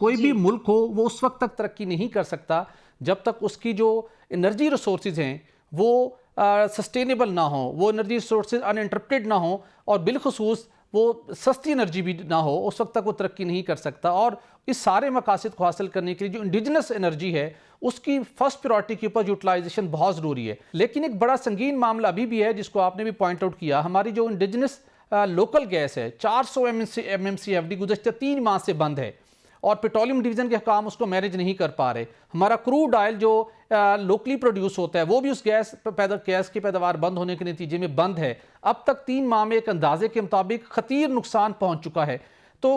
कोई भी जी मुल्क हो वो उस वक्त तक तरक्की नहीं कर सकता जब तक उसकी जो एनर्जी रिसोर्सेज हैं वो सस्टेनेबल ना हो, वो एनर्जी रिसोर्सेज अनइंटरप्टेड ना हो, और बिलखसूस वो सस्ती एनर्जी भी ना हो, उस वक्त तक वो तरक्की नहीं कर सकता। और इस सारे मकासद को हासिल करने के लिए जो इंडिजिनस एनर्जी है उसकी फर्स्ट प्रायोरिटी के ऊपर यूटिलाइजेशन बहुत ज़रूरी है। लेकिन एक बड़ा संगीन मामला अभी भी है जिसको आपने भी पॉइंट आउट किया, हमारी जो इंडिजिनस लोकल गैस है 400 MMCFD गुज़श्ता 3 माह से बंद है, और पेट्रोलियम डिवीज़न के काम उसको मैनेज नहीं कर पा रहे। हमारा क्रूड ऑयल जो लोकली प्रोड्यूस होता है वो भी उस गैस की पैदावार बंद होने के नतीजे में बंद है। अब तक 3 माह में एक अंदाजे के मुताबिक खतीर नुकसान पहुंच चुका है। तो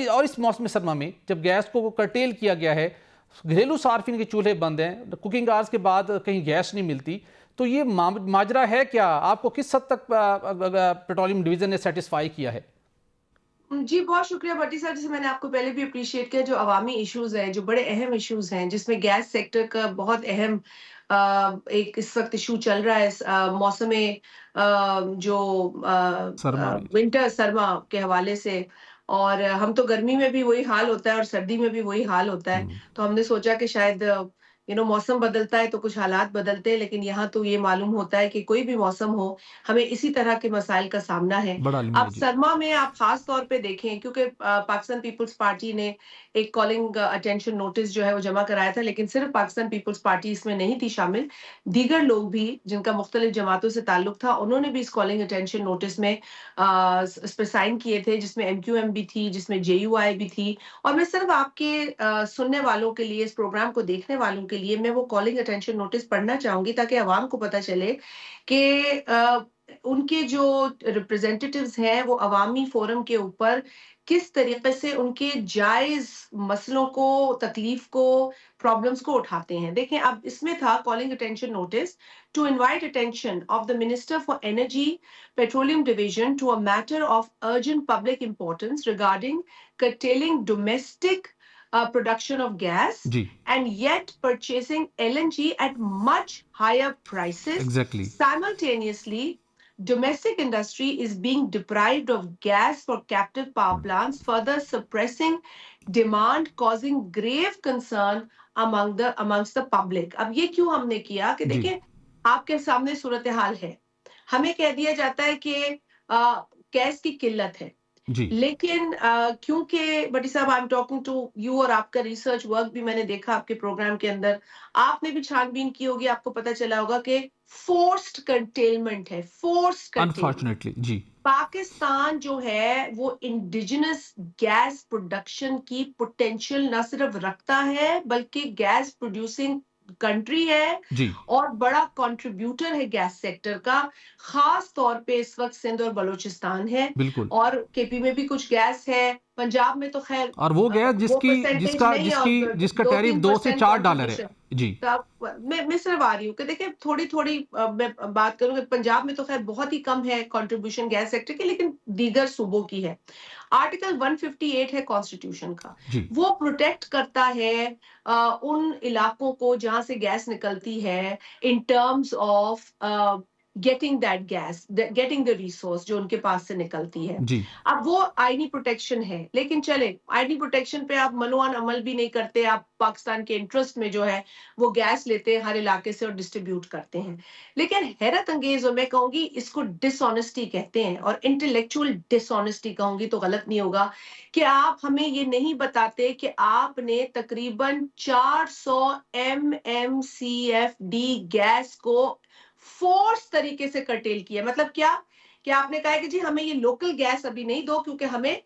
और इस मौसम सरमा में जब गैस को कर्टेल किया गया है, घरेलू सार्फिन के चूल्हे बंद हैं, कुकिंग आवर्स के बाद कहीं गैस नहीं मिलती, तो ये माजरा है क्या? आपको किस हद तक पेट्रोलियम डिवीज़न ने सेटिस्फाई किया है? जी, बहुत शुक्रिया भट्टी साहब। जैसे मैंने आपको पहले भी अप्रिशिएट किया, जो अवामी इश्यूज़ हैं, जो बड़े अहम इश्यूज़ हैं, जिसमें गैस सेक्टर का बहुत अहम एक इस वक़्त इश्यू चल रहा है मौसम जो सरमा में। विंटर सरमा के हवाले से। और हम तो गर्मी में भी वही हाल होता है और सर्दी में भी वही हाल होता है। हम्म, तो हमने सोचा कि शायद मौसम बदलता है तो कुछ हालात बदलते हैं, लेकिन यहाँ तो ये मालूम होता है कि कोई भी मौसम हो, हमें इसी तरह के मसाइल का सामना है। बड़ा अलमी अब है जी। सरमा में आप खास तौर पे देखें, क्योंकि पाकिस्तान पीपल्स पार्टी ने एक कॉलिंग अटेंशन नोटिस जो है वो जमा कराया था, लेकिन सिर्फ पाकिस्तान पीपल्स पार्टी इसमें नहीं थी शामिल। दीगर लोग भी जिनका मुख्तलिफ जमातों से ताल्लुक था, उन्होंने भी इस कॉलिंग अटेंशन नोटिस में इस पे साइन किए थे, जिसमें एमक्यूएम भी थी, जिसमें जेयूआई भी थी। और मैं सिर्फ आपके सुनने वालों के लिए, इस प्रोग्राम को देखने वालों के लिए मैं वो कॉलिंग अटेंशन नोटिस पढ़ना चाहूंगी, ताकि अवाम को पता चले कि उनके जो रिप्रेजेंटेटिव्स हैं वो अवामी फोरम के ऊपर किस तरीके से उनके जायज मसलों को, तकलीफ को, प्रॉब्लम्स को उठाते हैं। देखें, अब इसमें था calling attention notice to invite attention of the minister for energy petroleum division to a matter of urgent public importance regarding curtailing domestic production of gas जी, and yet purchasing LNG at much higher prices. Exactly. Simultaneously, domestic industry is being deprived of gas for captive power plants, further suppressing demand, causing grave concern amongst the public. अब ये क्यों हमने किया कि जी, देखिए, आपके सामने सूरत हाल है। हमें कह दिया जाता है कि गैस की किल्लत है, जी, लेकिन क्योंकि बटी साहब, I am talking to you, और आपका रिसर्च वर्क भी मैंने देखा आपके प्रोग्राम के अंदर, आपने भी छानबीन की होगी, आपको पता चला होगा कि फोर्स्ड कंटेनमेंट है, फोर्स्ड कंटेनमेंट। अनफॉर्चुनेटली जी। पाकिस्तान जो है वो इंडिजिनस गैस प्रोडक्शन की पोटेंशियल न सिर्फ रखता है, बल्कि गैस प्रोड्यूसिंग कंट्री है जी, और बड़ा कंट्रीब्यूटर है गैस सेक्टर का। खास तौर पे इस वक्त सिंध और बलूचिस्तान है, बिल्कुल। और केपी में भी कुछ गैस है। पंजाब में तो खैर और वो गैस वो जिसकी परसेंटेज जिसका नहीं है, जिसकी और जिसका दो टैरिफ तीन 2 से परसेंट 4 डॉलर है। कॉन्ट्रीब्यूशन। जी, तो मैं सिर्फ आ रही हूँ कि देखिए, थोड़ी थोड़ी मैं बात करूंगी। पंजाब में तो खैर बहुत ही कम है कंट्रीब्यूशन गैस सेक्टर की, लेकिन दीगर सूबों की है। आर्टिकल 158 है कॉन्स्टिट्यूशन का, जी, वो प्रोटेक्ट करता है उन इलाकों को जहां से गैस निकलती है, in terms of getting that gas, getting the resource जो उनके पास से निकलती है। जी, अब वो आईनी प्रोटेक्शन है, लेकिन चले, आईनी प्रोटेक्शन पे आप मनोअन अमल भी नहीं करते। आप पाकिस्तान के इंटरेस्ट में जो है वो गैस लेते हैं हर इलाके से और डिस्ट्रीब्यूट करते हैं। लेकिन हैरत अंगेज, और मैं कहूंगी इसको डिसऑनेस्टी कहते हैं, और इंटेलेक्चुअल डिसऑनेस्टी कहूंगी तो गलत नहीं होगा, कि आप हमें ये नहीं बताते कि आपने तकरीबन 400 MMCFD गैस को फोर्स तरीके से कर्टेल किया। मतलब क्या, कि आपने कहा है कि जी हमें ये लोकल गैस अभी नहीं दो, क्योंकि हमें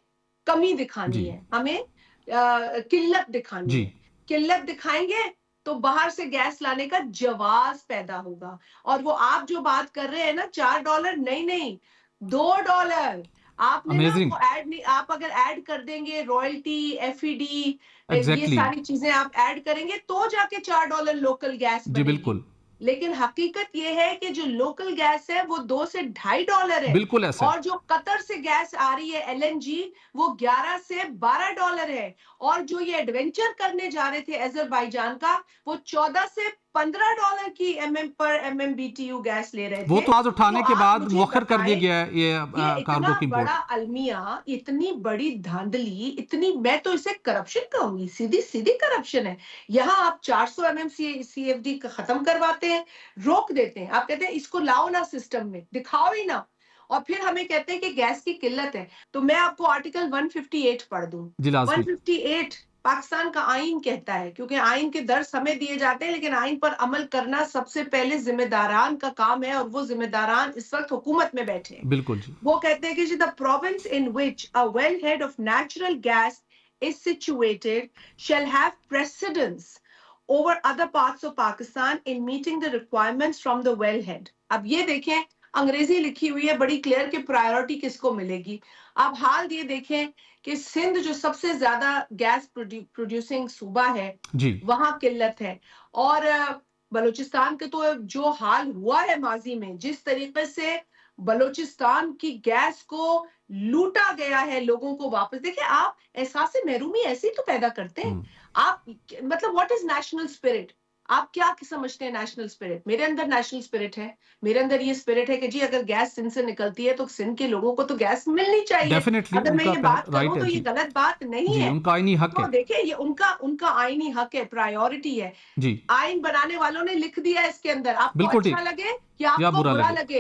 कमी दिखानी जी, है, हमें किल्लत दिखानी जी, है। किल्लत दिखाएंगे तो बाहर से गैस लाने का जवाब पैदा होगा। और वो आप जो बात कर रहे हैं ना, $4, नहीं नहीं, $2। आपने ना अमेजिंग, वो ऐड नहीं, आप अगर ऐड कर देंगे रॉयल्टी, एफईडी, ये एग्जैक्टली। सारी चीजें आप ऐड करेंगे तो जाके $4 लोकल गैस जी, बनेगी। बिल्कुल, लेकिन हकीकत ये है कि जो लोकल गैस है वो $2 से $2.5 है, बिल्कुल ऐसा है। और जो कतर से गैस आ रही है एलएनजी, वो $11 से $12 है। और जो ये एडवेंचर करने जा रहे थे अजरबैजान का, वो 14 से $15 की MMBTU गैस ले रहे थे। वो तो आज उठाने के आप बाद मुझे मुअख्खर कर दिया बताएं, गया है ये ये कार्गो इतना की बड़ा इम्पोर्ट। अलमिया, इतनी बड़ी धांधली, इतनी, मैं तो इसे करप्शन कहूंगी, सीधी सीधी करप्शन है। यहाँ आप 400 CFD खत्म करवाते हैं, रोक देते हैं, आप कहते हैं इसको लाओ ना सिस्टम में, दिखाओ ही ना, और फिर हमें कहते हैं कि गैस की किल्लत है। तो मैं आपको आर्टिकल 158 पढ़ दूं। जी लाजमी। 158 पाकिस्तान का आइन कहता है, क्योंकि आइन के दर्स हमें दिए जाते हैं, लेकिन आइन पर अमल करना सबसे पहले जिम्मेदारान का काम है, और वो जिम्मेदारान इस वक्त हुकूमत में बैठे हैं। बिल्कुल जी। वो कहते हैं कि the province in which a well head of natural gas is situated shall have precedence over other parts of Pakistan in meeting the requirements from the well head. अब ये देखें, अंग्रेजी लिखी हुई है बड़ी क्लियर कि प्रायोरिटी किसको मिलेगी। अब हाल ये देखें कि सिंध जो सबसे ज्यादा गैस प्रोड्यूसिंग सूबा है, जी वहां किल्लत है। और बलूचिस्तान के तो जो हाल हुआ है माजी में, जिस तरीके से बलूचिस्तान की गैस को लूटा गया है, लोगों को वापस, देखिए आप एहसास महरूमी ऐसे ही तो पैदा करते हैं। आप, मतलब व्हाट इज नेशनल स्पिरिट? आप क्या समझते हैं नेशनल स्पिरिट? मेरे अंदर नेशनल स्पिरिट है, मेरे अंदर ये स्पिरिट है कि जी अगर गैस सिंध से निकलती है तो सिंध के लोगों को तो गैस मिलनी चाहिए। डेफिनेटली अगर मैं उनका ये बात राइट करूं है तो ये जी। गलत बात नहीं जी है। उनका आईनी हक तो है। देखिए ये उनका उनका आईनी हक है, प्रायोरिटी है। जी आइन बनाने वालों ने लिख दिया है इसके अंदर, आपको बिल्कुल अच्छा ठीक लगे या या आपको बुरा बुरा लगे। लगे,